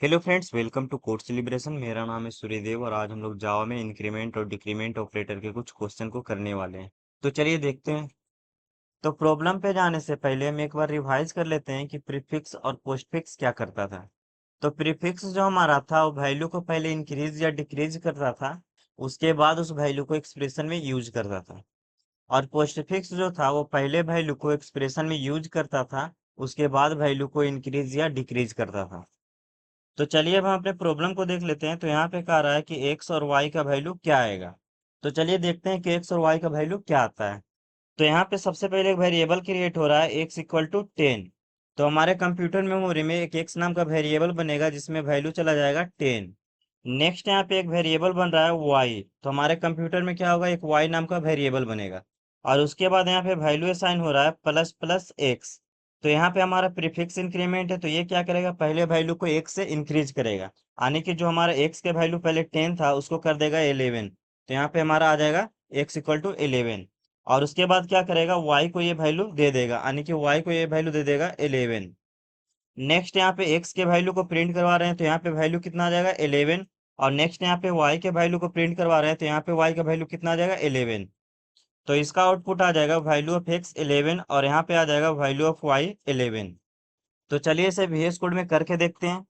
Hello friends, welcome to code celebration. मेरा नाम है सूर्यदेव और आज हम लोग जावा में इंक्रीमेंट और डिक्रीमेंट ऑपरेटर के कुछ क्वेश्चन को करने वाले हैं। तो चलिए देखते हैं। तो प्रॉब्लम पे जाने से पहले हम एक बार रिवाइज कर लेते हैं कि प्रीफिक्स और पोस्टफिक्स क्या करता था। तो प्रीफिक्स जो हमारा था वो वैल्यू को पहले इंक्रीज या डिक्रीज करता था, उसके बाद उस वैल्यू को एक्सप्रेशन में यूज करता था। और पोस्टफिक्स जो था वो पहले वैल्यू को एक्सप्रेशन में यूज करता था, उसके बाद वैल्यू को इंक्रीज या डिक्रीज करता था। तो चलिए अब हम अपने प्रॉब्लम को देख लेते हैं। तो यहाँ पे कह रहा है कि एक्स और वाई का वैल्यू क्या आएगा। तो चलिए देखते हैं कि एक्स और वाई का वैल्यू क्या आता है। तो यहाँ पे सबसे पहले एक वेरिएबल क्रिएट हो रहा है एक्स इक्वल टू 10। तो हमारे कंप्यूटर मेमोरी में एक एक्स नाम का वेरिएबल बनेगा जिसमें वैल्यू चला जाएगा 10। नेक्स्ट यहाँ पे एक वेरिएबल बन रहा है वाई, तो हमारे कंप्यूटर में क्या होगा, एक वाई नाम का वेरिएबल बनेगा। और उसके बाद यहाँ पे वैल्यू असाइन हो रहा है प्लस प्लस एक्स। तो यहाँ पे हमारा प्रीफिक्स इंक्रीमेंट है, तो ये क्या करेगा, पहले वैल्यू को एक से इंक्रीज करेगा। यानी कि जो हमारा एक्स के वैल्यू पहले 10 था उसको कर देगा 11। तो यहाँ पे हमारा आ जाएगा एक्स इक्वल टू 11। और उसके बाद क्या करेगा, वाई को ये वैल्यू दे देगा, यानी कि वाई को ये वैल्यू दे देगा 11। नेक्स्ट यहाँ पे एक्स के वैल्यू को प्रिंट करवा रहे हैं, तो यहाँ पे वैल्यू कितना आ जाएगा 11। और नेक्स्ट यहाँ पे वाई के वैल्यू को प्रिंट करवा रहे हैं, तो यहाँ पे वाई का वैल्यू कितना आ जाएगा 11। तो इसका आउटपुट आ जाएगा वैल्यू ऑफ एक्स 11 और यहाँ पे आ जाएगा वैल्यू ऑफ वाई 11। तो चलिए इसे VS कोड में करके देखते हैं।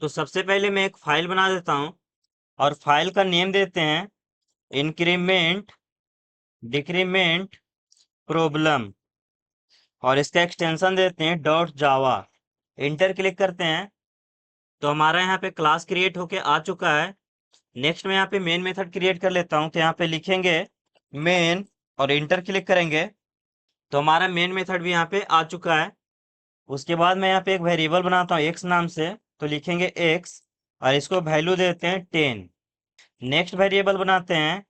तो सबसे पहले मैं एक फाइल बना देता हूँ और फाइल का नेम देते हैं इंक्रीमेंट डिक्रीमेंट प्रॉब्लम और इसका एक्सटेंशन देते हैं डॉट जावा। इंटर क्लिक करते हैं तो हमारा यहाँ पे क्लास क्रिएट होके आ चुका है। नेक्स्ट मैं यहाँ पे मेन मेथड क्रिएट कर लेता हूँ, तो यहाँ पे लिखेंगे मेन और इंटर क्लिक करेंगे तो हमारा मेन मेथड भी यहाँ पे आ चुका है। उसके बाद मैं यहाँ पे एक वेरिएबल बनाता हूँ एक्स नाम से, तो लिखेंगे एक्स और इसको वैल्यू देते हैं 10। नेक्स्ट वेरिएबल बनाते हैं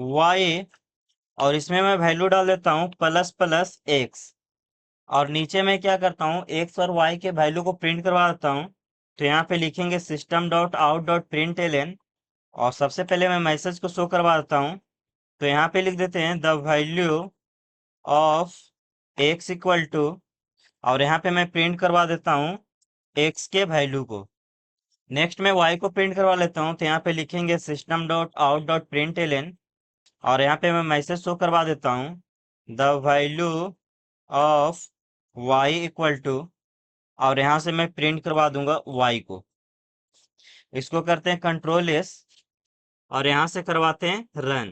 वाई और इसमें मैं वैल्यू डाल देता हूँ प्लस प्लस एक्स। और नीचे मैं क्या करता हूँ, एक्स और वाई के वैल्यू को प्रिंट करवा देता हूँ। तो यहाँ पे लिखेंगे system dot out dot print L. और सबसे पहले मैं मैसेज को शो करवा देता हूँ। तो यहाँ पे लिख देते हैं the value of X equal to, और यहाँ पे मैं प्रिंट करवा देता हूँ एक्स के वैल्यू को। नेक्स्ट मैं वाई को प्रिंट करवा लेता हूँ, तो यहाँ पे लिखेंगे system dot out dot print L. और यहाँ पे मैं मैसेज शो करवा देता हूँ the value of Y equal to, और यहाँ से मैं प्रिंट करवा दूंगा वाई को। इसको करते हैं कंट्रोल एस और यहाँ से करवाते हैं रन।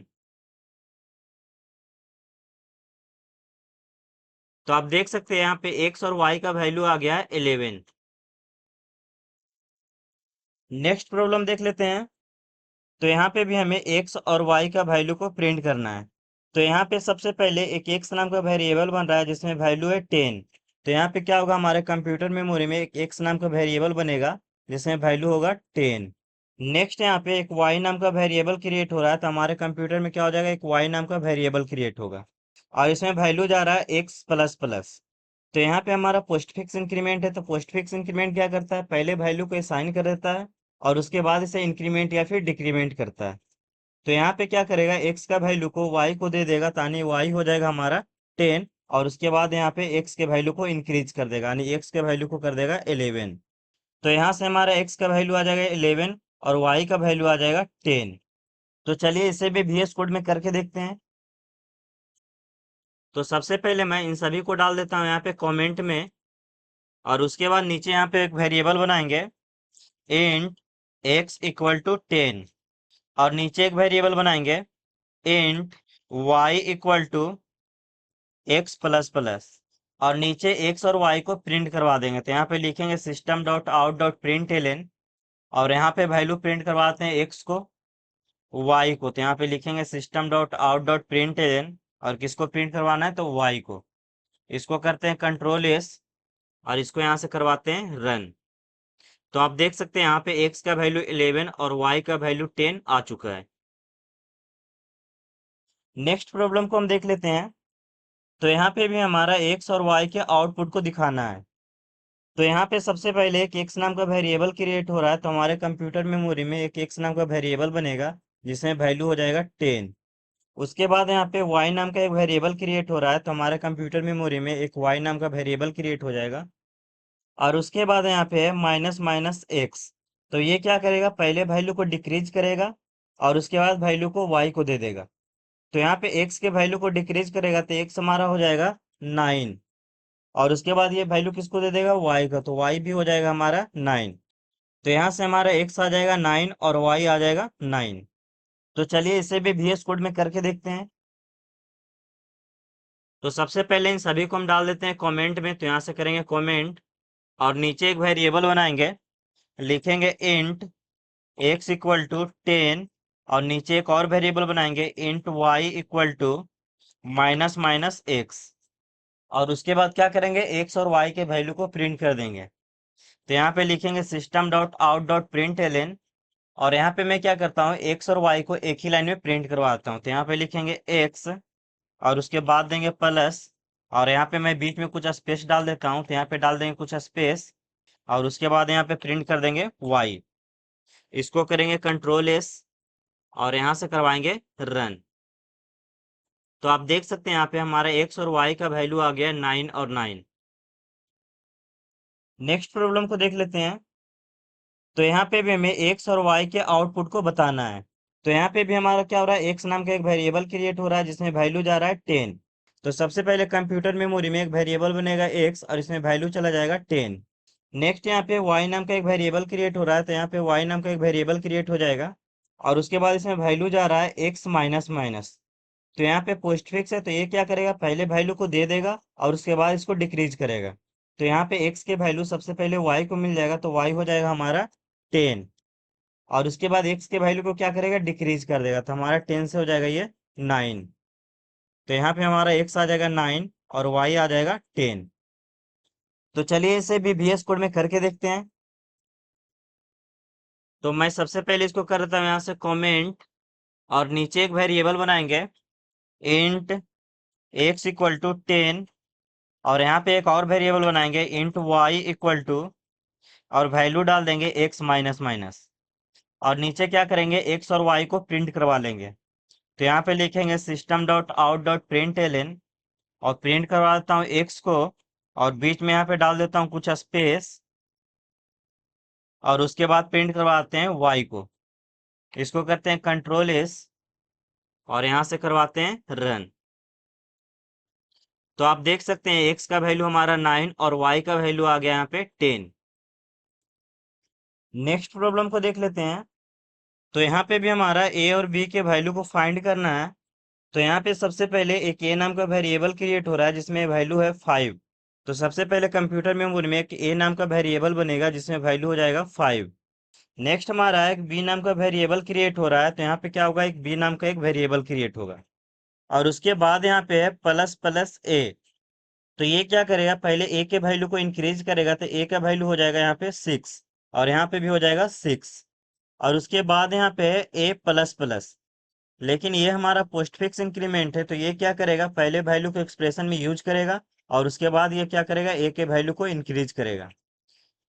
तो आप देख सकते हैं यहाँ पे एक्स और वाई का वैल्यू आ गया है 11। नेक्स्ट प्रॉब्लम देख लेते हैं। तो यहाँ पे भी हमें एक्स और वाई का वैल्यू को प्रिंट करना है। तो यहाँ पे सबसे पहले एक एक्स नाम का वेरिएबल बन रहा है जिसमें वैल्यू है 10। तो यहाँ पे क्या होगा, हमारे कंप्यूटर मेमोरी में एक एक्स नाम का वेरिएबल बनेगा जिसमें वैल्यू होगा 10। नेक्स्ट यहाँ पे एक वाई नाम का वेरिएबल क्रिएट हो रहा है, तो हमारे कंप्यूटर में क्या हो जाएगा, एक वाई नाम का वेरिएबल क्रिएट होगा और इसमें वैल्यू जा रहा है एक्स प्लस प्लस। तो यहाँ पे हमारा पोस्ट फिक्स इंक्रीमेंट है, तो पोस्ट फिक्स इंक्रीमेंट क्या करता है, पहले वैल्यू को असाइन कर देता है और उसके बाद इसे इंक्रीमेंट या फिर डिक्रीमेंट करता है। तो यहाँ पे क्या करेगा, एक्स का वैल्यू को वाई को दे देगा, ताकि वाई हो जाएगा हमारा 10। और उसके बाद यहाँ पे एक्स के वैल्यू को इंक्रीज कर देगा, यानी एक्स के वैल्यू को कर देगा 11। तो यहाँ से हमारा एक्स का वैल्यू आ जाएगा 11 और वाई का वैल्यू आ जाएगा 10। तो चलिए इसे भी VS कोड में करके देखते हैं। तो सबसे पहले मैं इन सभी को डाल देता हूँ यहाँ पे कमेंट में और उसके बाद नीचे यहाँ पे एक वेरिएबल बनाएंगे इंट एक्स इक्वल टू 10 और नीचे एक वेरिएबल बनाएंगे int Y equal to X plus plus और नीचे एक्स और वाई को प्रिंट करवा देंगे। तो यहाँ पे लिखेंगे system dot out dot print L और यहाँ पे वैल्यू प्रिंट करवाते हैं एक्स को वाई को। तो यहाँ पे लिखेंगे system dot out dot print L और किसको प्रिंट करवाना है, तो वाई को। इसको करते हैं कंट्रोल एस और इसको यहाँ से करवाते हैं रन। तो आप देख सकते हैं यहाँ पे एक्स का वैल्यू 11 और वाई का वैल्यू 10 आ चुका है। नेक्स्ट प्रॉब्लम को हम देख लेते हैं। तो यहाँ पे भी हमारा एक्स और वाई के आउटपुट को दिखाना है। तो यहाँ पे सबसे पहले एक एक्स नाम का वेरिएबल क्रिएट हो रहा है, तो हमारे कंप्यूटर मेमोरी में एक एक्स नाम का वेरिएबल बनेगा जिसमें वैल्यू हो जाएगा 10। उसके बाद यहाँ पे वाई नाम का एक वेरिएबल क्रिएट हो रहा है, तो हमारे कंप्यूटर मेमोरी में एक वाई नाम का वेरिएबल क्रिएट हो जाएगा और उसके बाद यहाँ पे है माइनस माइनस एक्स। तो ये क्या करेगा, पहले वैल्यू को डिक्रीज करेगा और उसके बाद वैल्यू को वाई को दे देगा। तो यहाँ पे एक्स के वैल्यू को डिक्रीज करेगा तो एक्स हमारा हो जाएगा 9, और उसके बाद ये वैल्यू किसको दे देगा, वाई का, तो वाई भी हो जाएगा हमारा 9। तो यहाँ से हमारा एक्स आ जाएगा 9 और वाई आ जाएगा 9। तो चलिए इसे भी VS कोड में करके देखते हैं। तो सबसे पहले इन सभी को हम डाल देते हैं कमेंट में। तो यहाँ से करेंगे कमेंट और नीचे एक वेरिएबल बनाएंगे, लिखेंगे इंट x इक्वल टू 10, और नीचे एक और वेरिएबल बनाएंगे int y equal to minus minus X. और उसके बाद क्या करेंगे, x और y के वैल्यू को प्रिंट कर देंगे। तो यहाँ पे लिखेंगे system dot out dot print L, और यहाँ पे मैं क्या करता हूँ, x और y को एक ही लाइन में प्रिंट करवाता हूँ। तो यहाँ पे लिखेंगे x और उसके बाद देंगे प्लस, और यहाँ पे मैं बीच में कुछ स्पेस डाल देता हूँ। तो यहाँ पे डाल देंगे कुछ स्पेस, और उसके बाद यहाँ पे प्रिंट कर देंगे y। इसको करेंगे कंट्रोल एस और यहाँ से करवाएंगे रन। तो आप देख सकते हैं यहाँ पे हमारा x और y का वैल्यू आ गया 9 और 9। नेक्स्ट प्रॉब्लम को देख लेते हैं। तो यहाँ पे भी हमें x और y के आउटपुट को बताना है। तो यहाँ पे भी हमारा क्या हो रहा है, x नाम का एक वेरिएबल क्रिएट हो रहा है जिसमें वैल्यू जा रहा है 10। तो सबसे पहले कंप्यूटर मेमोरी में एक वेरिएबल बनेगा x और इसमें वैल्यू चला जाएगा 10। नेक्स्ट यहाँ पे y नाम का एक वेरिएबल क्रिएट हो रहा है। तो यहाँ पे y नाम का एक वेरिएबल क्रिएट हो जाएगा और उसके बाद इसमें वैल्यू जा रहा है x माइनस माइनस। तो यहाँ पे पोस्ट फिक्स है, तो ये क्या करेगा, पहले वैल्यू को दे देगा और उसके बाद इसको डिक्रीज करेगा। तो यहाँ पे x के वैल्यू सबसे पहले y को मिल जाएगा, तो y हो जाएगा हमारा 10, और उसके बाद x के वैल्यू को क्या करेगा, डिक्रीज कर देगा। तो हमारा 10 से हो जाएगा ये 9। तो यहाँ पे हमारा x आ जाएगा 9 और y आ जाएगा 10। तो चलिए इसे भी VS कोड में करके देखते हैं। तो मैं सबसे पहले इसको कर देता हूँ यहाँ से कमेंट, और नीचे एक वेरिएबल बनाएंगे इंट x इक्वल टू 10, और यहाँ पे एक और वेरिएबल बनाएंगे इंट y इक्वल टू, और वैल्यू डाल देंगे x माइनस माइनस, और नीचे क्या करेंगे, x और y को प्रिंट करवा लेंगे। तो यहाँ पे लिखेंगे system dot out dot print L, और प्रिंट करवा देता हूँ x को, और बीच में यहाँ पे डाल देता हूँ कुछ स्पेस, और उसके बाद प्रिंट करवाते हैं y को। इसको करते हैं कंट्रोल एस और यहाँ से करवाते हैं रन। तो आप देख सकते हैं x का वैल्यू हमारा 9 और y का वैल्यू आ गया यहाँ पे 10। नेक्स्ट प्रॉब्लम को देख लेते हैं। तो यहाँ पे भी हमारा a और b के वैल्यू को फाइंड करना है। तो यहाँ पे सबसे पहले एक a नाम का वेरिएबल क्रिएट हो रहा है जिसमें वैल्यू है 5। तो सबसे पहले कंप्यूटर मेमोरी में एक a नाम का वेरिएबल बनेगा जिसमें वैल्यू हो जाएगा 5। नेक्स्ट हमारा एक b नाम का वेरिएबल क्रिएट हो रहा है। तो यहाँ पे क्या होगा, एक b नाम का एक वेरिएबल क्रिएट होगा, और उसके बाद यहाँ पे है प्लस प्लस a। तो ये क्या करेगा, पहले a के वैल्यू को इंक्रीज करेगा। तो a का वैल्यू हो जाएगा यहाँ पे 6, और यहाँ पे भी हो जाएगा 6, और उसके बाद यहाँ पे है a प्लस प्लस। लेकिन ये हमारा पोस्ट फिक्स इंक्रीमेंट है, तो ये क्या करेगा, पहले वैल्यू को एक्सप्रेशन में यूज करेगा और उसके बाद ये क्या करेगा, a के वैल्यू को इंक्रीज करेगा।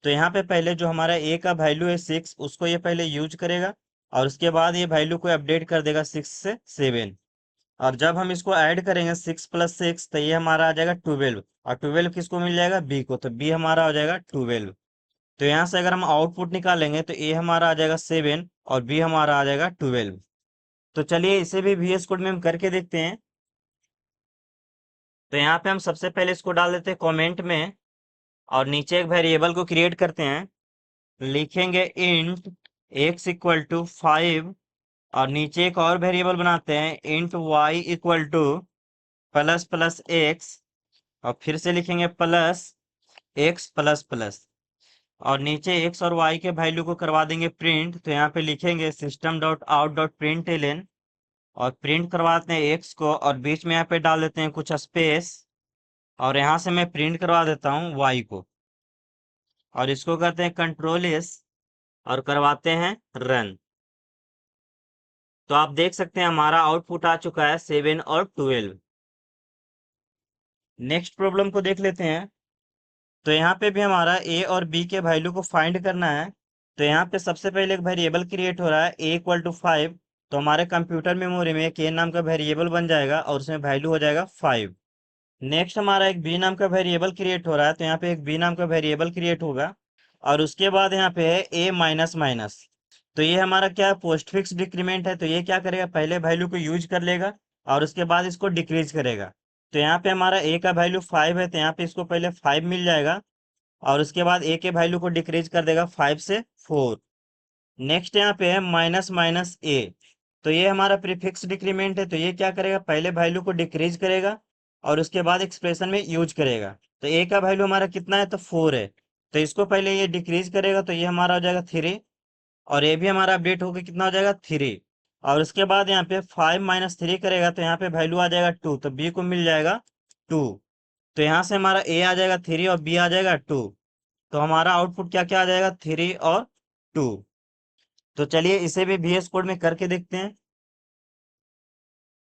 तो यहाँ पे पहले जो हमारा a का वैल्यू है 6, उसको ये पहले यूज करेगा, और उसके बाद ये वैल्यू को अपडेट कर देगा 6 से 7। और जब हम इसको ऐड करेंगे 6 प्लस 6, तो ये हमारा आ जाएगा 12, और 12 किसको मिल जाएगा, b को, तो b हमारा हो जाएगा 12। तो यहाँ से अगर हम आउटपुट निकालेंगे तो a हमारा आ जाएगा 7 और b हमारा आ जाएगा 12। तो चलिए इसे भी VS कोड में हम करके देखते हैं। तो यहाँ पे हम सबसे पहले इसको डाल देते हैं कमेंट में, और नीचे एक वेरिएबल को क्रिएट करते हैं, लिखेंगे इंट x इक्वल टू 5, और नीचे एक और वेरिएबल बनाते हैं int y equal two plus plus x, और फिर से लिखेंगे प्लस x प्लस प्लस, और नीचे x और y के वैल्यू को करवा देंगे प्रिंट। तो यहाँ पे लिखेंगे system dot out dot print L, और प्रिंट करवाते हैं x को, और बीच में यहाँ पे डाल देते हैं कुछ स्पेस, और यहाँ से मैं प्रिंट करवा देता हूँ y को, और इसको करते हैं कंट्रोल एस और करवाते हैं रन। तो आप देख सकते हैं हमारा आउटपुट आ चुका है 7 और 12। नेक्स्ट प्रॉब्लम को देख लेते हैं। तो यहाँ पे भी हमारा a और b के वैल्यू को फाइंड करना है। तो यहाँ पे सबसे पहले एक वेरिएबल क्रिएट हो रहा है a इक्वल टू 5। तो हमारे कंप्यूटर मेमोरी में एक a नाम का वेरिएबल बन जाएगा और उसमें वैल्यू हो जाएगा 5। नेक्स्ट हमारा एक बी नाम का वेरिएबल क्रिएट हो रहा है, तो यहाँ पे एक बी नाम का वेरिएबल क्रिएट होगा और उसके बाद यहाँ पे है ए माइनस माइनस। तो ये हमारा क्या है, पोस्ट फिक्स डिक्रीमेंट है। तो ये क्या करेगा, पहले वैल्यू को यूज कर लेगा और उसके बाद इसको डिक्रीज करेगा। तो यहाँ पे हमारा ए का वैल्यू 5 है, तो यहाँ पे इसको पहले 5 मिल जाएगा और उसके बाद ए के वैल्यू को डिक्रीज कर देगा 5 से 4। नेक्स्ट यहाँ पे है माइनस माइनस ए। तो ये हमारा प्रीफिक्स डिक्रीमेंट है, तो ये क्या करेगा, पहले वैल्यू को डिक्रीज करेगा और उसके बाद एक्सप्रेशन में यूज करेगा। तो ए का वैल्यू हमारा कितना है, तो 4 है। तो इसको पहले ये डिक्रीज करेगा, तो ये हमारा हो जाएगा 3 और ये भी हमारा अपडेट होकर कितना हो जाएगा, 3। और उसके बाद यहाँ पे 5 माइनस 3 करेगा, तो यहाँ पे वैल्यू आ जाएगा 2, तो बी को मिल जाएगा 2। तो यहाँ से हमारा ए आ जाएगा 3 और बी आ जाएगा 2। तो हमारा आउटपुट क्या क्या आ जाएगा, 3 और 2। तो चलिए इसे भी VS कोड में करके देखते हैं।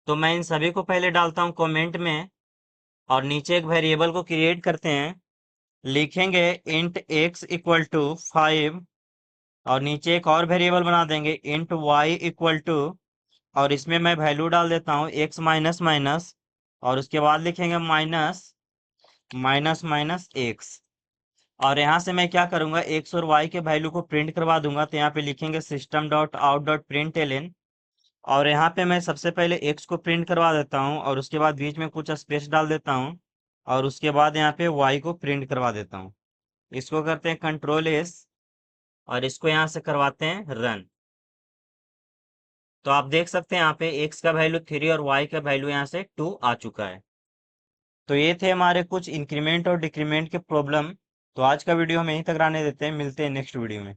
तो मैं इन सभी को पहले डालता हूँ कमेंट में और नीचे एक वेरिएबल को क्रिएट करते हैं। लिखेंगे इंट x इक्वल टू 5 और नीचे एक और वेरिएबल बना देंगे इंट y इक्वल टू, और इसमें मैं वैल्यू डाल देता हूँ x माइनस माइनस और उसके बाद लिखेंगे माइनस माइनस माइनस एक्स। और यहाँ से मैं क्या करूँगा, x और y के वैल्यू को प्रिंट करवा दूंगा। तो यहाँ पे लिखेंगे system dot out dot print L. और यहाँ पे मैं सबसे पहले x को प्रिंट करवा देता हूँ और उसके बाद बीच में कुछ स्पेस डाल देता हूँ और उसके बाद यहाँ पे y को प्रिंट करवा देता हूँ। इसको करते हैं कंट्रोल एस और इसको यहाँ से करवाते हैं रन। तो आप देख सकते हैं यहाँ पे x का वैल्यू 3 और y का वैल्यू यहाँ से 2 आ चुका है। तो ये थे हमारे कुछ इंक्रीमेंट और डिक्रीमेंट के प्रॉब्लम। तो आज का वीडियो हम यहीं तक रहने देते हैं, मिलते हैं नेक्स्ट वीडियो में।